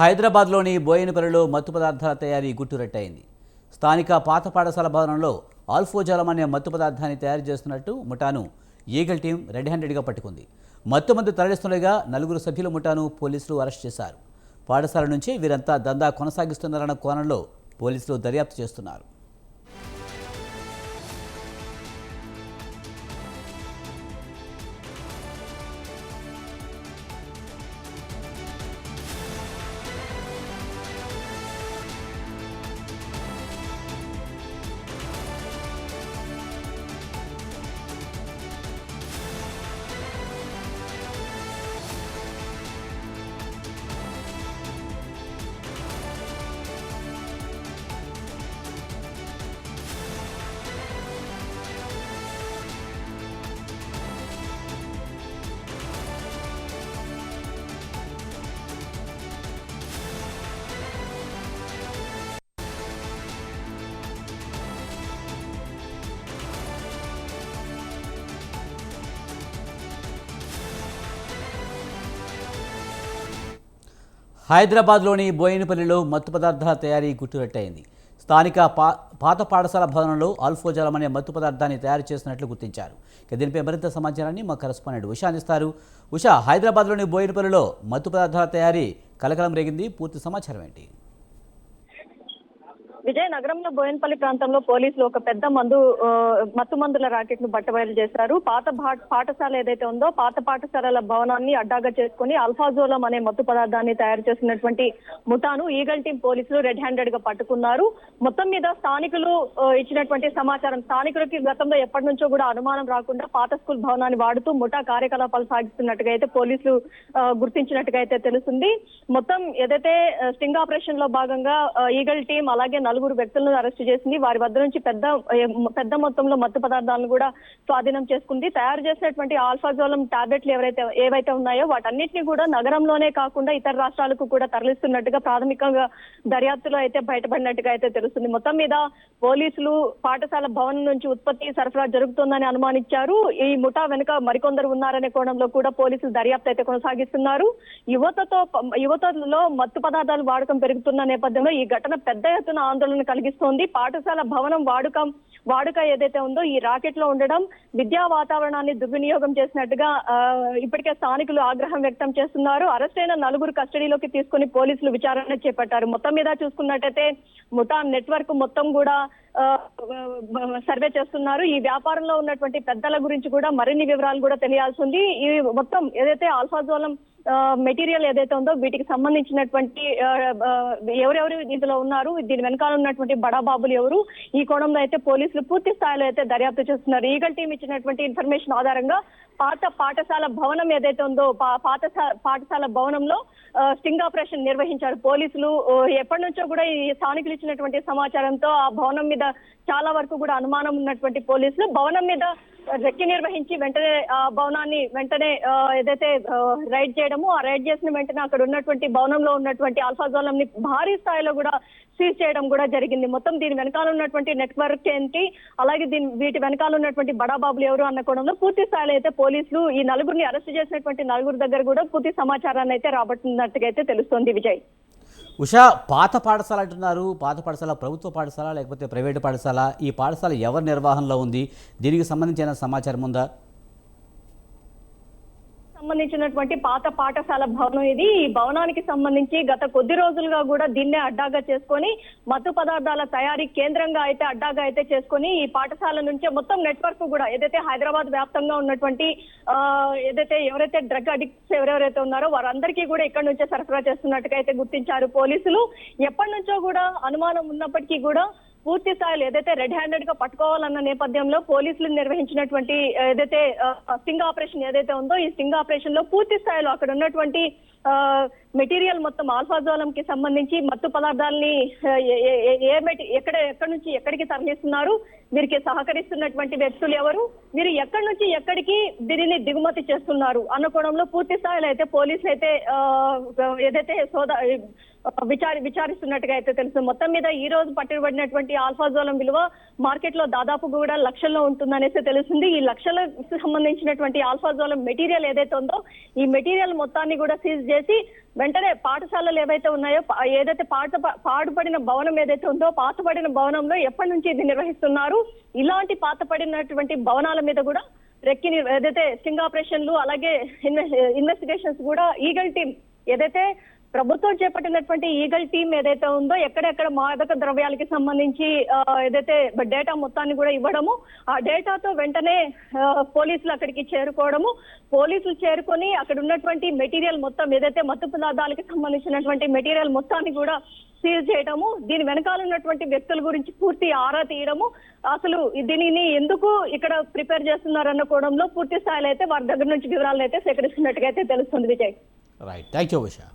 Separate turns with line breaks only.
హైదరాబాద్లోని బోయినపల్లిలో మత్తు పదార్థాల తయారీ గుట్టురట్టయింది. స్థానిక పాత పాఠశాల భవనంలో ఆల్ఫోజాలం అనే మత్తు పదార్థాన్ని తయారు చేస్తున్నట్టు ముఠాను ఈగల్ టీం రెడ్ హ్యాండెడ్గా పట్టుకుంది. మత్తుమందు తరలిస్తుండగా 4 సభ్యుల ముఠాను పోలీసులు అరెస్ట్ చేశారు. పాఠశాల నుంచి వీరంతా దందా కొనసాగిస్తున్నారన్న కోణంలో పోలీసులు దర్యాప్తు చేస్తున్నారు. హైదరాబాద్లోని బోయినపల్లిలో మత్తు పదార్థాల తయారీ గుట్టురట్టయింది. స్థానిక పాత పాఠశాల భవనంలో ఆల్ఫోజాలం అనే మత్తు పదార్థాన్ని తయారు చేస్తున్నట్లు గుర్తించారు. దీనిపై మరింత సమాచారాన్ని మా కరెస్పాండెంట్ ఉషా అందిస్తారు. ఉషా, హైదరాబాద్లోని బోయినపల్లిలో మత్తు పదార్థాల తయారీ కలకలం రేగింది. పూర్తి సమాచారం ఏంటి?
విజయనగరంలో బోయినపల్లి ప్రాంతంలో పోలీసులు ఒక పెద్ద మత్తు మందుల రాకెట్ ను బట్టబయలు చేశారు. పాఠశాల ఏదైతే ఉందో పాత పాఠశాలల భవనాన్ని అడ్డాగా చేసుకుని అల్ఫాజోలం అనే మత్తు పదార్థాన్ని తయారు చేసినటువంటి ముఠాను ఈగల్ టీం పోలీసులు రెడ్ హ్యాండెడ్ గా పట్టుకున్నారు. మొత్తం మీద స్థానికులు ఇచ్చినటువంటి సమాచారం, స్థానికులకి గతంలో ఎప్పటి నుంచో కూడా అనుమానం రాకుండా పాత స్కూల్ భవనాన్ని వాడుతూ ముఠా కార్యకలాపాలు సాగిస్తున్నట్టుగా అయితే పోలీసులు గుర్తించినట్టుగా అయితే తెలుస్తుంది. మొత్తం ఏదైతే స్టింగ్ ఆపరేషన్ లో భాగంగా ఈగల్ టీం అలాగే 4 వ్యక్తులను అరెస్ట్ చేసింది. వారి వద్ద నుంచి పెద్ద మొత్తంలో మత్తు పదార్థాలను కూడా స్వాధీనం చేసుకుంది. తయారు చేసినటువంటి ఆల్ఫాజోలం టాబ్లెట్లు ఏవైతే ఉన్నాయో వాటన్నిటిని కూడా నగరంలోనే కాకుండా ఇతర రాష్ట్రాలకు కూడా తరలిస్తున్నట్టుగా ప్రాథమికంగా దర్యాప్తులో అయితే బయటపడినట్టుగా అయితే తెలుస్తుంది. మొత్తం మీద పోలీసులు పాఠశాల భవనం నుంచి ఉత్పత్తి సరఫరా జరుగుతుందని అనుమానించారు. ఈ ముఠా వెనుక మరికొందరు ఉన్నారనే కోణంలో కూడా పోలీసులు దర్యాప్తు అయితే కొనసాగిస్తున్నారు. యువతలో మత్తు పదార్థాలు వాడకం పెరుగుతున్న నేపథ్యంలో ఈ ఘటన పెద్ద ఎత్తున ఆందోళన కలిగిస్తోంది. పాఠశాల భవనం వాడుక ఏదైతే ఉందో ఈ రాకెట్ లో ఉండడం విద్యా వాతావరణాన్ని దుర్వినియోగం చేసినట్టుగా ఇప్పటికే స్థానికులు ఆగ్రహం వ్యక్తం చేస్తున్నారు. అరెస్ట్ అయిన 4 కస్టడీలోకి తీసుకుని పోలీసులు విచారణ చేపట్టారు. మొత్తం మీద చూసుకున్నట్టయితే ముఠా నెట్వర్క్ మొత్తం కూడా సర్వే చేస్తున్నారు. ఈ వ్యాపారంలో ఉన్నటువంటి పెద్దల గురించి కూడా మరిన్ని వివరాలు కూడా తెలియాల్సి ఉంది. ఈ మొత్తం ఏదైతే ఆల్ఫాజోలం మెటీరియల్ ఏదైతే ఉందో వీటికి సంబంధించినటువంటి ఎవరెవరు ఇందులో ఉన్నారు, దీని వెనకాల ఉన్నటువంటి బడాబాబులు ఎవరు, ఈ కోణంలో అయితే పోలీసులు పూర్తి స్థాయిలో అయితే దర్యాప్తు చేస్తున్నారు. ఈగల్ టీం ఇచ్చినటువంటి ఇన్ఫర్మేషన్ ఆధారంగా పాత పాఠశాల భవనం ఏదైతే ఉందో పాఠశాల భవనంలో స్టింగ్ ఆపరేషన్ నిర్వహించారు పోలీసులు. ఎప్పటి నుంచో కూడా ఈ స్థానికులు ఇచ్చినటువంటి సమాచారంతో ఆ భవనం మీద చాలా వరకు కూడా అనుమానం ఉన్నటువంటి పోలీసులు భవనం మీద రెక్కి నిర్వహించి వెంటనే ఆ భవనాన్ని ఏదైతే రైడ్ చేయడము, ఆ రైడ్ చేసిన వెంటనే అక్కడ ఉన్నటువంటి భవనంలో ఉన్నటువంటి ఆల్ఫాజోలం ని భారీ స్థాయిలో కూడా సీజ్ చేయడం కూడా జరిగింది. మొత్తం దీని వెనకాల ఉన్నటువంటి నెట్వర్క్ ఏంటి, అలాగే వీటి వెనకాల ఉన్నటువంటి బడాబాబులు ఎవరు అన్న కోణంలో పూర్తి స్థాయిలో అయితే పోలీసులు ఈ 4 అరెస్ట్ చేసినటువంటి 4 దగ్గర కూడా పూర్తి సమాచారాన్ని అయితే రాబట్టున్నట్టుగా అయితే తెలుస్తోంది. విజయ్,
ఉషా, పాత పాఠశాల అంటున్నారు. పాత పాఠశాల ప్రభుత్వ పాఠశాల లేకపోతే ప్రైవేటు పాఠశాల? ఈ పాఠశాల ఎవరి నిర్వహణలో ఉంది? దీనికి సంబంధించిన సమాచారం ఉందా?
సంబంధించినటువంటి పాత పాఠశాల భవనం ఇది. ఈ భవనానికి సంబంధించి గత కొద్ది రోజులుగా కూడా దీన్నే అడ్డాగా చేసుకొని మత్తు పదార్థాల తయారీ కేంద్రంగా అయితే అడ్డాగా అయితే చేసుకొని ఈ పాఠశాల నుంచే మొత్తం నెట్వర్క్ కూడా ఏదైతే హైదరాబాద్ వ్యాప్తంగా ఉన్నటువంటి ఎవరైతే డ్రగ్ అడిక్ట్స్ ఎవరెవరైతే ఉన్నారో వారందరికీ కూడా ఇక్కడ నుంచే సరఫరా చేస్తున్నట్టుగా అయితే గుర్తించారు పోలీసులు. ఎప్పటి నుంచో కూడా అనుమానం ఉన్నప్పటికీ కూడా పూర్తి స్థాయిలో ఏదైతే రెడ్ హ్యాండెడ్ గా పట్టుకోవాలన్న నేపథ్యంలో పోలీసులు నిర్వహించినటువంటి ఏదైతే స్టింగ్ ఆపరేషన్ ఏదైతే ఉందో ఈ స్టింగ్ ఆపరేషన్ లో పూర్తి స్థాయిలో అక్కడ ఉన్నటువంటి మెటీరియల్ మొత్తం ఆల్ఫాజోలం కి సంబంధించి మత్తు పదార్థాలని ఎక్కడి నుంచి ఎక్కడికి తరలిస్తున్నారు, వీరికి సహకరిస్తున్నటువంటి వ్యక్తులు ఎవరు, వీరు ఎక్కడి నుంచి ఎక్కడికి దీనిని దిగుమతి చేస్తున్నారు అన్న కోణంలో పూర్తి స్థాయిలో అయితే పోలీసులు అయితే ఏదైతే విచారిస్తున్నట్టుగా అయితే తెలుసు. మొత్తం మీద ఈ రోజు పట్టుబడినటువంటి ఆల్ఫాజోలం విలువ మార్కెట్ లో దాదాపు కూడా లక్షల్లో ఉంటుందనేసి తెలుస్తుంది. ఈ లక్షలకు సంబంధించినటువంటి ఆల్ఫాజోలం మెటీరియల్ ఏదైతే ఉందో ఈ మెటీరియల్ మొత్తాన్ని కూడా సీజ్ చేసి వెంటనే పాఠశాలలు ఏవైతే ఉన్నాయో ఏదైతే పాడుపడిన భవనం ఏదైతే ఉందో పాతపడిన భవనంలో ఎప్పటి నుంచి ఇది నిర్వహిస్తున్నారు, ఇలాంటి పాతపడినటువంటి భవనాల మీద కూడా రెక్కి ఏదైతే స్టింగ్ ఆపరేషన్లు అలాగే ఇన్వెస్టిగేషన్స్ కూడా ఈగల్ టీం ఏదైతే ప్రభుత్వం చేపట్టినటువంటి ఈగల్ టీం ఏదైతే ఉందో ఎక్కడెక్కడ మాదక ద్రవ్యాలకి సంబంధించి ఏదైతే డేటా మొత్తాన్ని కూడా ఇవ్వడము, ఆ డేటాతో వెంటనే పోలీసులు అక్కడికి చేరుకోవడము, పోలీసులు చేరుకొని అక్కడ ఉన్నటువంటి మెటీరియల్ మొత్తం ఏదైతే మత్తు పదార్థాలకి సంబంధించినటువంటి మెటీరియల్ మొత్తాన్ని కూడా సీజ్ చేయడము, దీని వెనకాల ఉన్నటువంటి వ్యక్తుల గురించి పూర్తి ఆరా తీయడము, అసలు దీనిని ఎందుకు ఇక్కడ ప్రిపేర్ చేస్తున్నారన్న కోణంలో పూర్తి స్థాయిలో అయితే వారి దగ్గర నుంచి వివరాలను అయితే సేకరిస్తున్నట్టుగా అయితే తెలుస్తుంది. Vijay.
Right, thank you Usha.